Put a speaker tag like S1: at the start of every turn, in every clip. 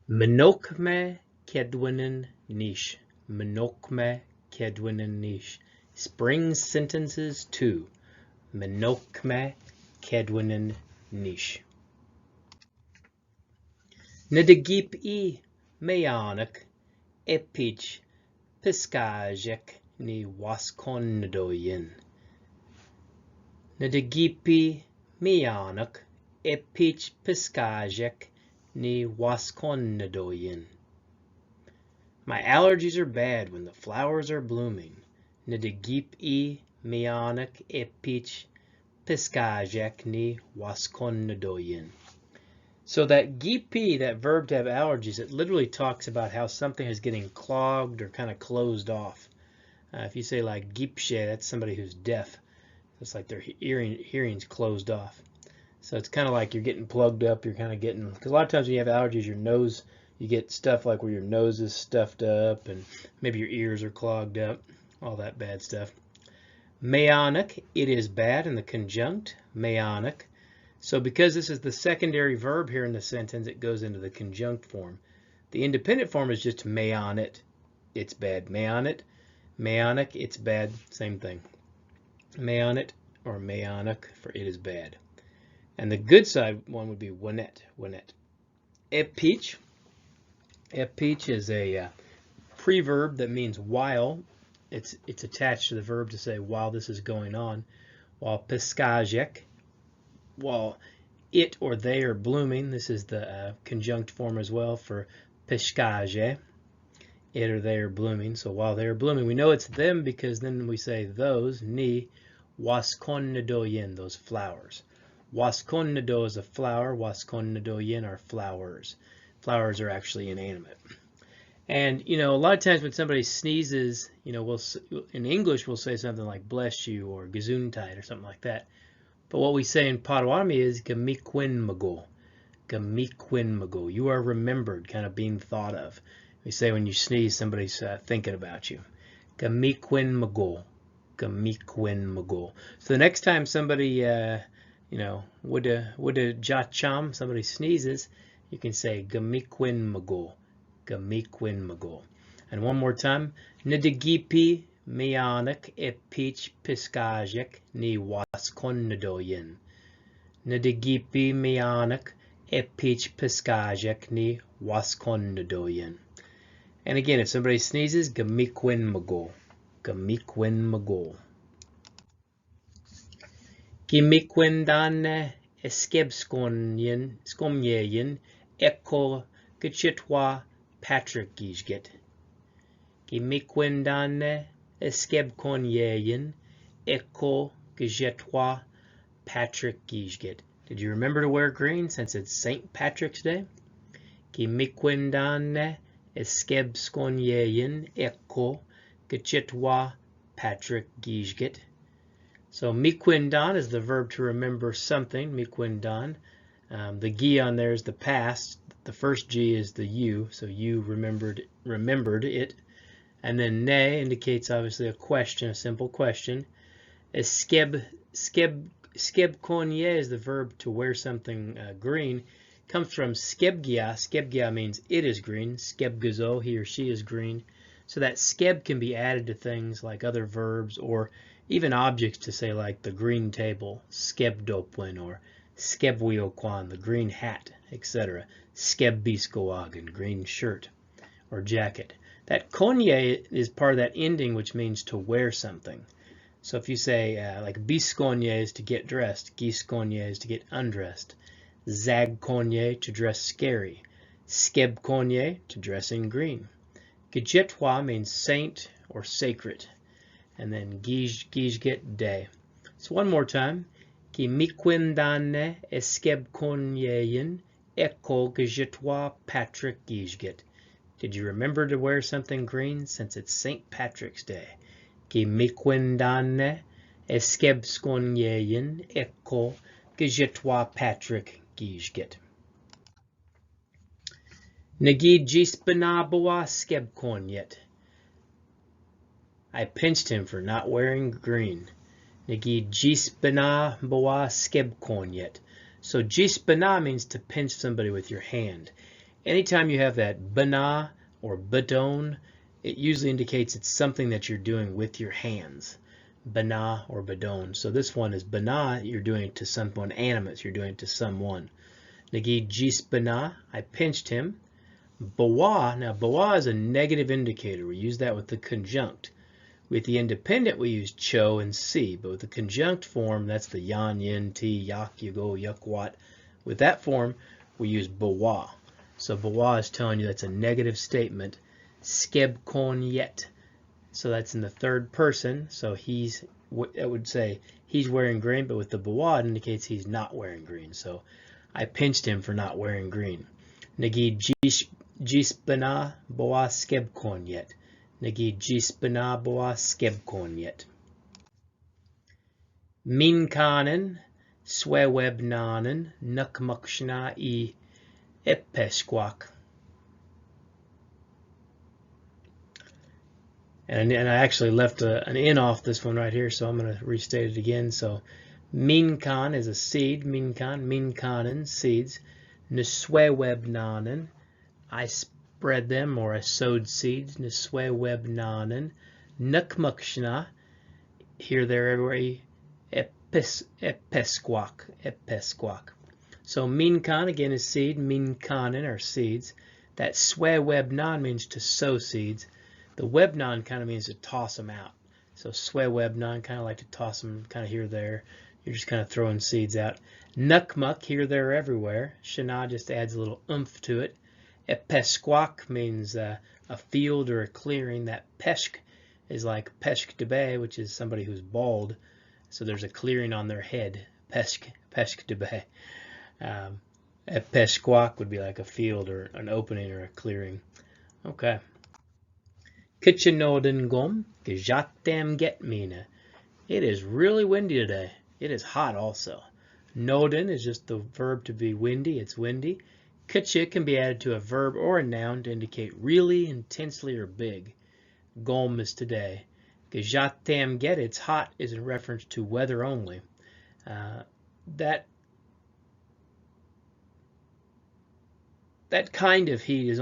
S1: Menokme kedwinen niche. Menokme kedwinen niche. Spring sentences 2. Menokme kedwinen niche. Nedegip I meyanek epich piskajek ni waskondoyin. Nedegipi meyanek epich piskajek ni waskondoyin. My allergies are bad when the flowers are blooming. Nedegip I meyanek epich piskajek ni waskondoyin. So that gipi, that verb to have allergies, it literally talks about how something is getting clogged or kind of closed off. If you say like gipshe, that's somebody who's deaf. It's like their hearing's closed off. So it's kind of like you're getting plugged up. You're kind of getting, because a lot of times when you have allergies, your nose, you get stuff like where your nose is stuffed up and maybe your ears are clogged up, all that bad stuff. Meyanek, it is bad in the conjunct, meyanek. So because this is the secondary verb here in the sentence, it goes into the conjunct form. The independent form is just meyanet, it's bad. Meyanet, meyanek, it's bad, same thing. Meyanet or meyanek for it is bad. And the good side one would be wanet, wanet. Epich, epich is a preverb that means while. It's attached to the verb to say while this is going on. While piskajek, while it or they are blooming, this is the conjunct form as well for piskaje, it or they are blooming. So while they are blooming, we know it's them because then we say those, ni waskonnedoyen, those flowers. Waskonnedo is a flower, waskonnedoyen are flowers. Flowers are actually inanimate. And, you know, a lot of times when somebody sneezes, you know, in English we'll say something like bless you or gesundheit or something like that. But what we say in Potawatomi is gamikwinmago, gamikwinmago. You are remembered, kind of being thought of. We say when you sneeze, somebody's thinking about you. Gamikwinmago, gamikwinmago. So the next time somebody, you know, would a jacham, somebody sneezes, you can say gamikwinmago, gamikwinmago. And one more time, nedegipi meyanek epich piskajek ni waskonnedoyen. Nedegipi meyanek epich piskajek ni waskonnedoyen. And again, if somebody sneezes, gamikwinmago, gamikwinmago. Gimikwindane eskebskomyeyen eko gechitwa Patrick gijget. Gimikwindane eskebkonyeyen eko gjetwa Patrick gijget. Did you remember to wear green since it's St. Patrick's Day? Gimikwindane eskebskonyeyen eko gjetwa Patrick gijget. So mikwindan is the verb to remember something, mikwindan. The gi on there is the past. The first G is the you, so you remembered it. And then ne indicates obviously a question, a simple question. Skebkonye is the verb to wear something green. Comes from skebgia. Skebgia means it is green. Skebgazo, he or she is green. So that skeb can be added to things like other verbs or even objects to say like the green table, skebdopwin, or skebwiokwan, the green hat, etc. Skebbiskoagen, green shirt or jacket. That konye is part of that ending, which means to wear something. So if you say like biskonye is to get dressed, giskonye is to get undressed, zagkonye to dress scary, skebkonye to dress in green. Gjetwa means saint or sacred. And then gijget day. So one more time. Ki mikwindane eskebkonyeyen eko gjetwa Patrick gijget. Did you remember to wear something green since it's St. Patrick's Day? Ki mikwindane eskebskonyeyen eko gjetwa Patrick gijget. Nagi jispanabawa skebkonyet. I pinched him for not wearing green. Nagi jispana bawa skebkonyet. So jispana means to pinch somebody with your hand. Anytime you have that bana or badon, it usually indicates it's something that you're doing with your hands. Bana or badon. So this one is bana, you're doing it to someone animate, you're doing it to someone. Nagid jis bana, I pinched him. Bawa, now bawa is a negative indicator. We use that with the conjunct. With the independent, we use cho and si, but with the conjunct form, that's the yan, yin, ti, yak, yugo, yukwat. With that form, we use bawa. So bawa is telling you that's a negative statement. Skeb kon yet. So that's in the third person. So it would say he's wearing green, but with the bawa, it indicates he's not wearing green. So I pinched him for not wearing green. Nagid jis bana bawa skeb kon yet. Nagid jis bana bawa skeb kon yet. Minkanen, swewebnanen, nukmukshna I epesquak. And I actually left an in off this one right here, so I'm going to restate it again. So minkan is a seed, minkanen, seeds. Neswewebnanen, I spread them, or I sowed seeds. Neswewebnanen. Nukmukshna, here, there, everywhere. Epesquak. So minkan again is seed, minkanen are seeds. That swewebnan means to sow seeds. The webnan kind of means to toss them out. So swewebnan, kind of like to toss them kind of here, there. You're just kind of throwing seeds out. Nukmuk, here, there, everywhere. Shana just adds a little oomph to it. Epesquak means a field or a clearing. That peshk is like peshk debe, which is somebody who's bald. So there's a clearing on their head. Peshk debe. Epesquak would be like a field or an opening or a clearing. Okay. Kitchenoden gom, gejatem get mina. It is really windy today. It is hot also. Noden is just the verb to be windy. It's windy. Kitche can be added to a verb or a noun to indicate really, intensely, or big. Gom is today. Gejatem get, it's hot, is in reference to weather only. That kind of heat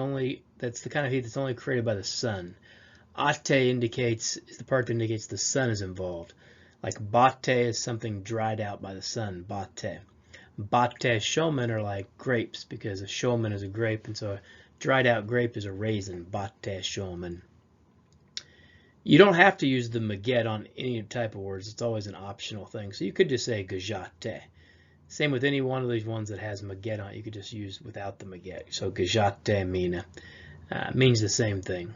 S1: that's the kind of heat that's only created by the sun. Ate is the part that indicates the sun is involved. Like bate is something dried out by the sun, bate. Bate shomen are like grapes, because a shomen is a grape, and so a dried out grape is a raisin, bate shomen. You don't have to use the maget on any type of words. It's always an optional thing. So you could just say gajate. Same with any one of these ones that has maget on it. You could just use without the maget. So gajate mina means the same thing.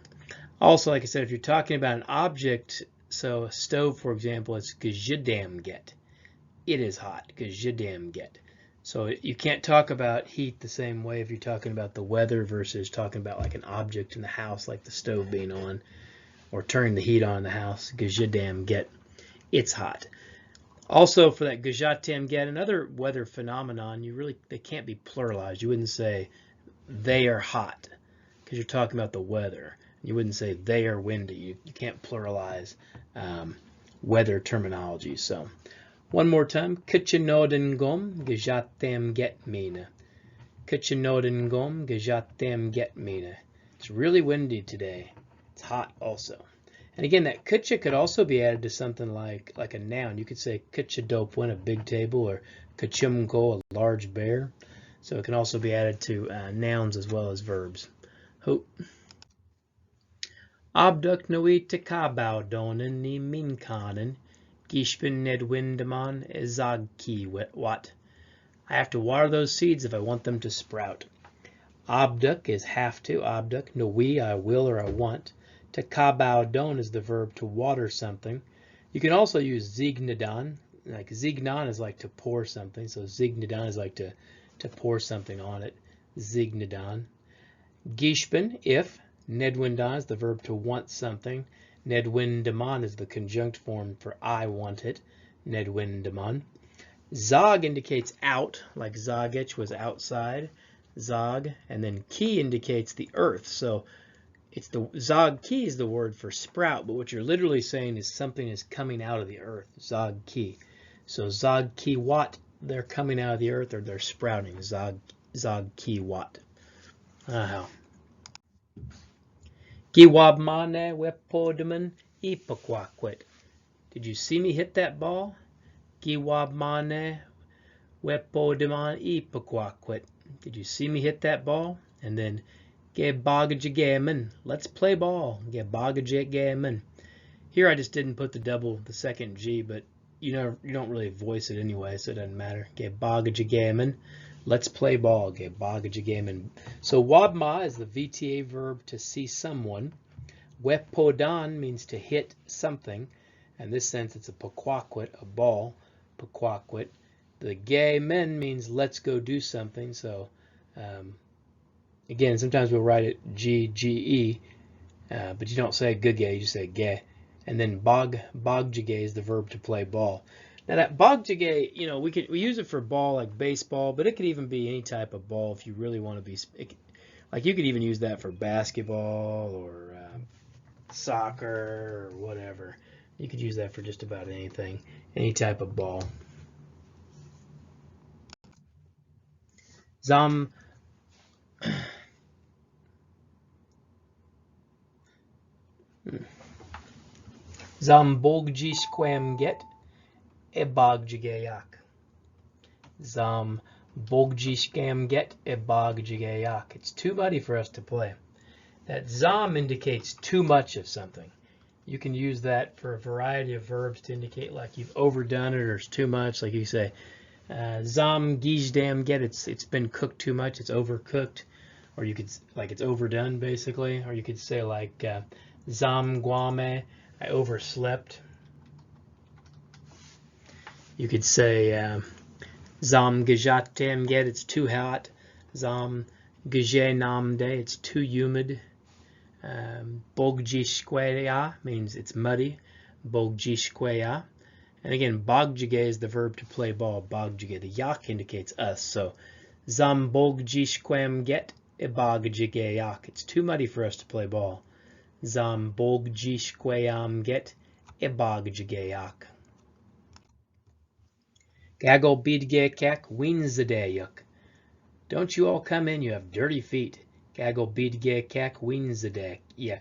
S1: Also, like I said, if you're talking about an object, so a stove, for example, it's gajidam get. It is hot, gajidam get. So you can't talk about heat the same way if you're talking about the weather versus talking about like an object in the house, like the stove being on, or turning the heat on in the house. Gajidam get, it's hot. Also, for that gajatem get, another weather phenomenon, they can't be pluralized. You wouldn't say they are hot because you're talking about the weather. You wouldn't say they are windy. You can't pluralize weather terminology. So one more time. Kitchenoden gom gajatem get mina. Kitchenoden gom gajatem get mina. It's really windy today. It's hot also. And again, that kutcha could also be added to something like a noun. You could say kutchadopwin, a big table, or kachumgo, a large bear. So it can also be added to nouns as well as verbs. Hope. Abduk noi tekabau donen ni minkanen, gishpin nedwindaman ezagki wat. I have to water those seeds if I want them to sprout. Abduk is have to, abduk. Noi, I will or I want. Tekabau don is the verb to water something. You can also use zignadan. Like zignan is like to pour something. So zignadan is like to pour something on it. Zignadan. Gishpin, if. Nedwindan is the verb to want something. Nedwindaman is the conjunct form for I want it. Nedwindaman. Zog indicates out, like zagech was outside. Zog, and then ki indicates the earth. So it's the zog ki is the word for sprout, but what you're literally saying is something is coming out of the earth. Zog ki. So zog ki wat, they're coming out of the earth, or they're sprouting. Zog ki wat. Hell. Giwabmane wepodaman ipaquaquit. Did you see me hit that ball? Giwabmane wepodaman ipaquaquit. Did you see me hit that ball? And then gebagajigaman. Let's play ball. Gebagajigaman. Here I just didn't put the second G, but you don't really voice it anyway, so it doesn't matter. Gebagajigaman. Let's play ball. Gebagajigaman. So wabma is the VTA verb to see someone. Wepodan means to hit something. In this sense, it's a paquaquit, a ball. Paquaquit. The gay men means let's go do something. So again, sometimes we'll write it G-G-E, but you don't say gugay, you just say gay. And then bogjigay is the verb to play ball. Now that bogjigay, we use it for ball like baseball, but it could even be any type of ball if you really want to be. Like you could even use that for basketball or soccer or whatever. You could use that for just about anything, any type of ball. Zambogjiskwamget ebogjigayak. Zambogjiskwamget ebogjigayak. It's too muddy for us to play. That zam indicates too much of something. You can use that for a variety of verbs to indicate like you've overdone it or it's too much. Like you say, zam gijdam get, it's been cooked too much, it's overcooked. Or you could, like it's overdone basically. Or you could say like zam guame, I overslept. You could say zam gajatem get, it's too hot. Zam gaje namde, it's too humid. Bogjishkwaya means it's muddy. Bogjishkwaya. And again, bogjige is the verb to play ball. Bogjige. The yak indicates us. So zam bogjishkwam get ebogjigeyak. Yak. It's too muddy for us to play ball. Zam bogjishkwayam get ebogjigeyak. Gaggle bidgekak winzadayuk. Don't you all come in, you have dirty feet. Gaggle bidgekak winzadayuk.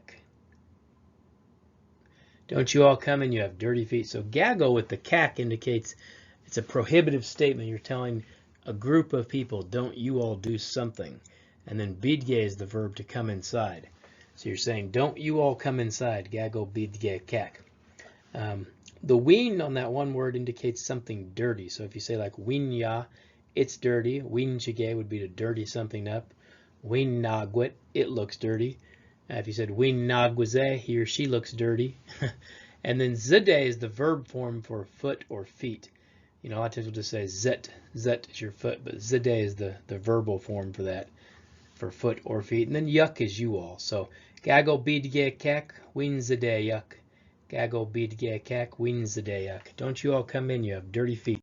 S1: Don't you all come in, you have dirty feet. So gaggle with the kak indicates it's a prohibitive statement. You're telling a group of people, don't you all do something. And then bidge is the verb to come inside. So you're saying, don't you all come inside. Gaggle bidgekak. The ween on that one word indicates something dirty. So if you say like winya, it's dirty. Winchige would be to dirty something up. Winnagwit, it looks dirty. If you said winnagwaze, he or she looks dirty. And then zide is the verb form for foot or feet. A lot of times we'll just say zet. Zet is your foot, but zide is the verbal form for that, for foot or feet. And then yuck is you all. So gaggle bidge kak, win zide yuck. Gaggle bidge kak, win zide yuck. Don't you all come in, you have dirty feet.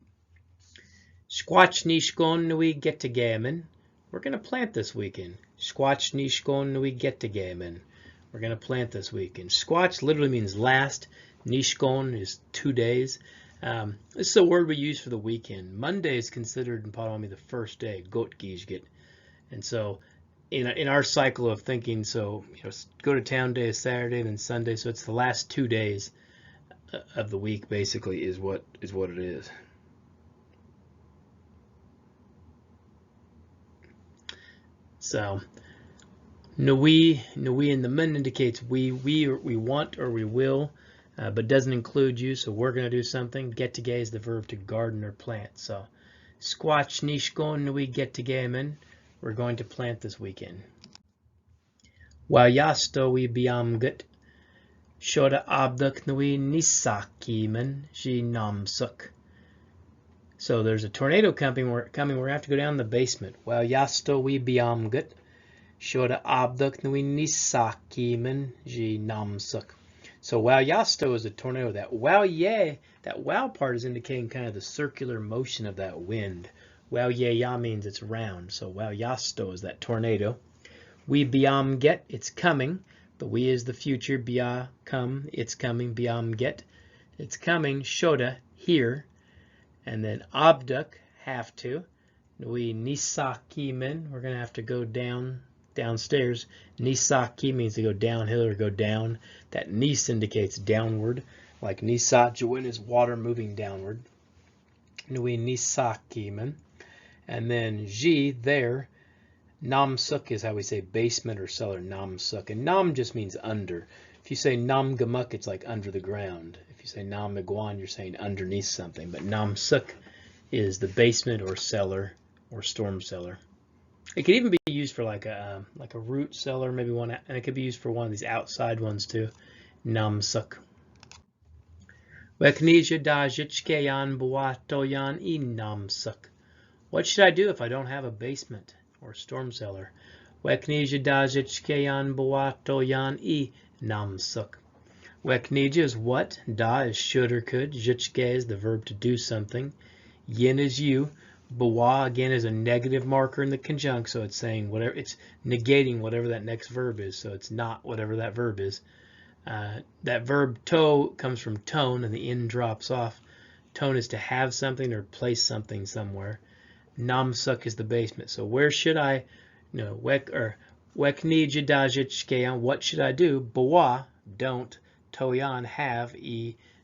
S1: Squatch nishkon nui get to gammon. We're going to plant this weekend. Squatch nishkon nui get to gammon. We're going to plant this weekend. Squatch literally means last. Nishkon is 2 days. This is a word we use for the weekend. Monday is considered in Potawatomi the first day, got gijget. And so in our cycle of thinking, so go to town day is Saturday, then Sunday. So it's the last 2 days of the week basically is what it is. So nui in the mun indicates we want or we will, but doesn't include you. So we're going to do something. Get to gay is the verb to garden or plant. So squatch nishkon nui get to gayman. We're going to plant this weekend. Wayasto we biamgut. Shoda abduk nui nisakiman shi namsuk. So there's a tornado coming. We're going to have to go down the basement. Wayasto we biamgut. Shoda abduk nui nisakiman ji namsuk. So Wayasto is a tornado. That wow part is indicating kind of the circular motion of that wind. Ya means it's round. So Wayasto is that tornado. We biam get, it's coming. The we is the future. Bia come, it's coming. Biam get, it's coming. Shoda here. And then abduk, have to. We nisakimen, we're going to have to go down downstairs. Nisaki means to go downhill or go down. That nis indicates downward, like Nisa Jawin is water moving downward. Nui Nisakiman. And then Ji, there. Nam Suk is how we say basement or cellar, Nam Suk. And Nam just means under. If you say Nam Gamuk, it's like under the ground. If you say Nam Iguan, you're saying underneath something. But Nam Suk is the basement or cellar or storm cellar. It could even be used for like a root cellar, maybe one, and it could be used for one of these outside ones too. Nam Suk. Weknija Dajichkeyan Buatoyan I Nam Suk. What should I do if I don't have a basement or storm cellar? Weknija Dajichkeyan Buatoyan I Nam Suk. Weknija is what, da is should or could, jichke is the verb to do something, yin is you, bawa again is a negative marker in the conjunct, so it's saying whatever, it's negating whatever that next verb is, so it's not whatever that verb is. That verb to comes from tone, and the in drops off. Tone is to have something or place something somewhere. Nam Suk is the basement. So where should I, weknija dajichkeyan, what should I do? Bawa, don't. Toyan, have.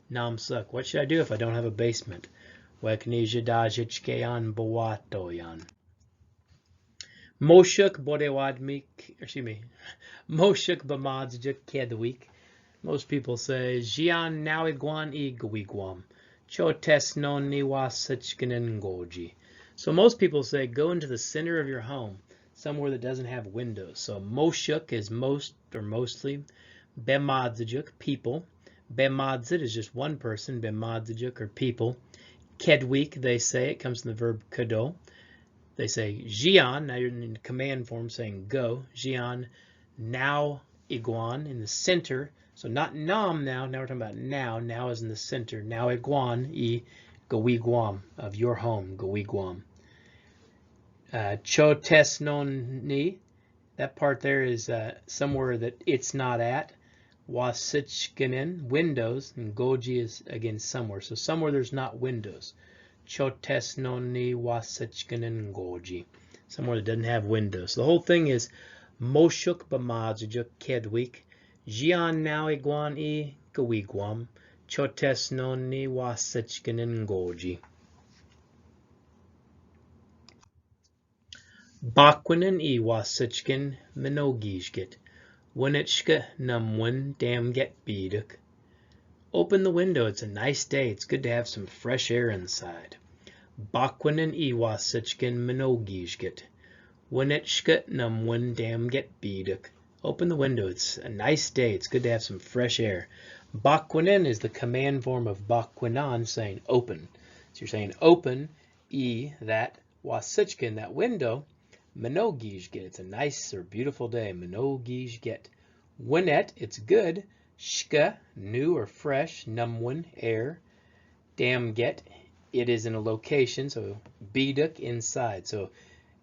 S1: Nam Suk. What should I do if I don't have a basement? Weknija dajichkeyan bawa toyan. Moshuk bodewadmik, excuse me, Moshuk bamadzjuk kedwik. Most people say Jian nawiguan I gwigwam. Chotes non ni wasachkinen goji. So most people say go into the center of your home, somewhere that doesn't have windows. So Moshuk is most or mostly. Bemadzjuk, people. Bemadzit is just one person. Bemadzjuk are people. Kedwik, they say, it comes from the verb kado. They say Jian, now you're in command form saying go. Jian, now iguan, in the center. So not nam now we're talking about now. Now is in the center. Now iguan, I gowiguam, of your home, gowiguam. Chotes non ni, that part there is somewhere that it's not at. Wasichkinen, windows, and goji is again somewhere. So somewhere there's not windows. Chotes non ni wasichkinen goji, somewhere that doesn't have windows. So the whole thing is Moshuk bamadzjuk kedwik. Jian now iguan I gowiguam. Chotes non ni wasichkinen goji. Bakwinen I wasichkin minogijgit. Winitchka numwin dam get biduk. Open the window. It's a nice day. It's good to have some fresh air inside. Bakwinen I wasichkin minogijgit. Winitchka numwin dam get biduk. Open the window. It's a nice day. It's good to have some fresh air. Bakwinen is the command form of bakwinan, saying open. So you're saying open, I, that, wasichkin, that window. Minogijget, it's a nice or beautiful day. Minogijget. Winet, it's good. Shka, new or fresh. Numwin, air. Damget, it is in a location. So biduk, inside. So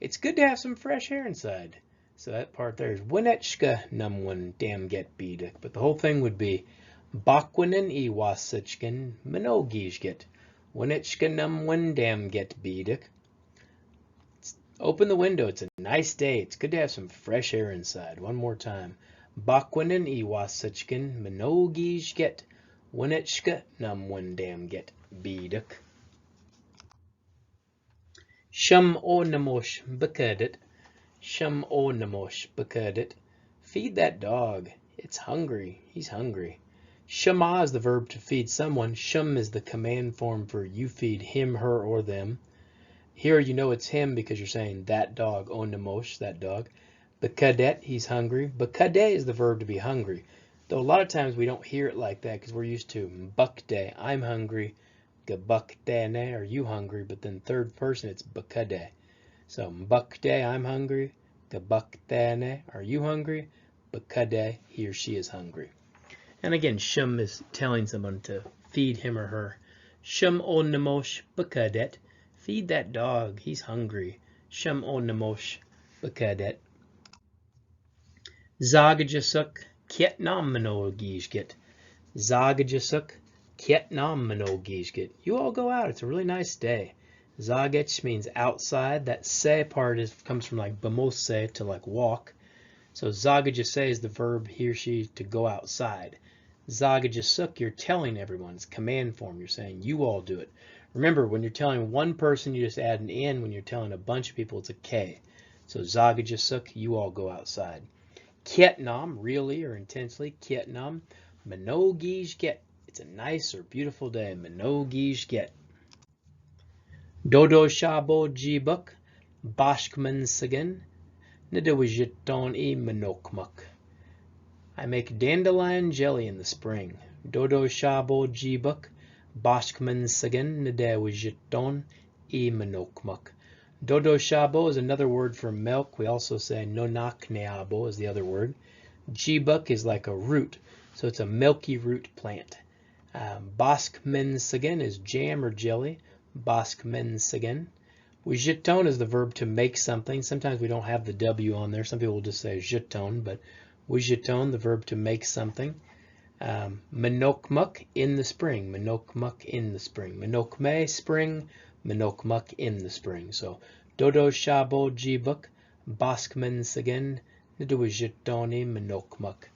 S1: it's good to have some fresh air inside. So that part there is winet shka numwin damget biduk. But the whole thing would be bakwinen I wasichkin minogijget. Winet shka numwin damget biduk. Open the window. It's a nice day. It's good to have some fresh air inside. One more time. Bakwinen I wasichkin minogijget. Winetchka numwin damget biduk. Shum o namosh bakadet. Shum o namosh bakadet. Feed that dog. It's hungry. He's hungry. Shama is the verb to feed someone. Shum is the command form for you feed him, her, or them. Here you know it's him because you're saying that dog, onamosh, that dog. Bakadet, he's hungry. Bakade is the verb to be hungry. Though a lot of times we don't hear it like that because we're used to mbukde, I'm hungry. Gabukdene, are you hungry? But then third person, it's bakade. So mbukde, I'm hungry. Gabukdene, are you hungry? Bakade, he or she is hungry. And again, shum is telling someone to feed him or her. Shum onamosh bakadet. Feed that dog. He's hungry. Shum onamosh bakadet. Zagajasuk kietnam minogijget. Zagajasuk kietnam minogijget. You all go out. It's a really nice day. Zagach means outside. That se part comes from like bamose, to like walk. So zagajase is the verb he or she to go outside. Zagajasuk, you're telling everyone. It's command form. You're saying you all do it. Remember, when you're telling one person, you just add an N. When you're telling a bunch of people, it's a K. So zagajasuk, you all go outside. Kietnam, really or intensely. Kietnam. Manogij get. It's a nice or beautiful day. Manogij get. Dodo shabo jibuk. Bashkman sagan. Nidawajiton e manokmuk. I make dandelion jelly in the spring. Dodo shabo jibuk. Bashkman sagan. Nidawajiton e manokmuk. Dodo shabo is another word for milk. We also say nonakneabo is the other word. Jibuk is like a root, so it's a milky root plant. Bashkmen is jam or jelly. Bashkmen. Jeton is the verb to make something. Sometimes we don't have the W on there. Some people will just say jeton, but jeton, the verb to make something. Manokmuk, in the spring. Manokmuk, in the spring. Manokme, spring. Manokmuk, in the spring. So, dodo shabo jibuk, baskmen sagan, nidawajetoni manokmuk.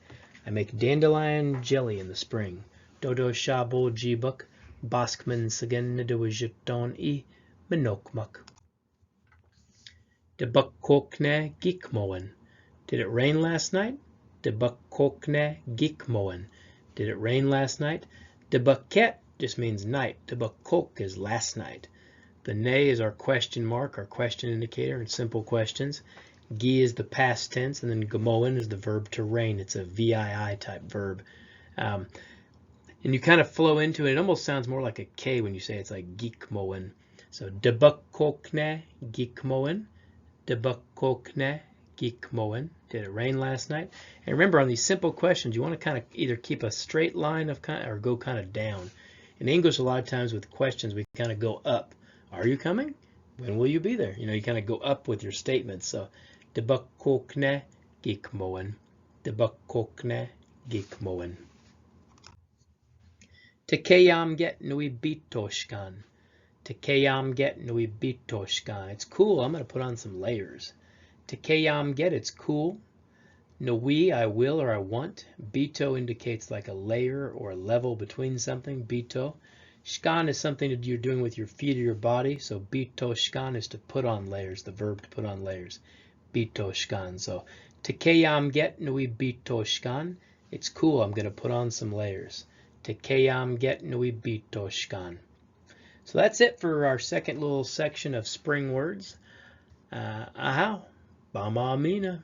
S1: I make dandelion jelly in the spring. Dodo shabo jibuk, baskmen sagan, nidawajetoni manokmuk. Debukokne gikmoen. Did it rain last night? Debukokne gikmoen. Did it rain last night? Debuket just means night. Debukok is last night. The ne is our question mark, our question indicator in simple questions. Gi is the past tense, and then gemoen is the verb to rain. It's a VII type verb. And you kind of flow into it. It almost sounds more like a K when you say it's like gikmoen. So debukokne gikmoen. Debukokne gikmoen. Did it rain last night? And remember, on these simple questions, you want to kind of either keep a straight line of or go kind of down. In English, a lot of times with questions, we kind of go up. Are you coming? When will you be there? You know, you kind of go up with your statements. So, debukokne gikmoen. Debukokne gikmoen. Tekeyam get nui bitoshkan. Tekeyam get nui bitoshkan. It's cool. I'm going to put on some layers. Tekeyam get, it's cool. Nui, I will or I want. Bito indicates like a layer or a level between something. Bito. Shkan is something that you're doing with your feet or your body. So bito shkan is to put on layers, the verb to put on layers. Bito shkan. So tekeyam get nui bito shkan. It's cool. I'm going to put on some layers. Tekeyam get nui bito shkan. So that's it for our second little section of spring words. Aha. Bama Amina.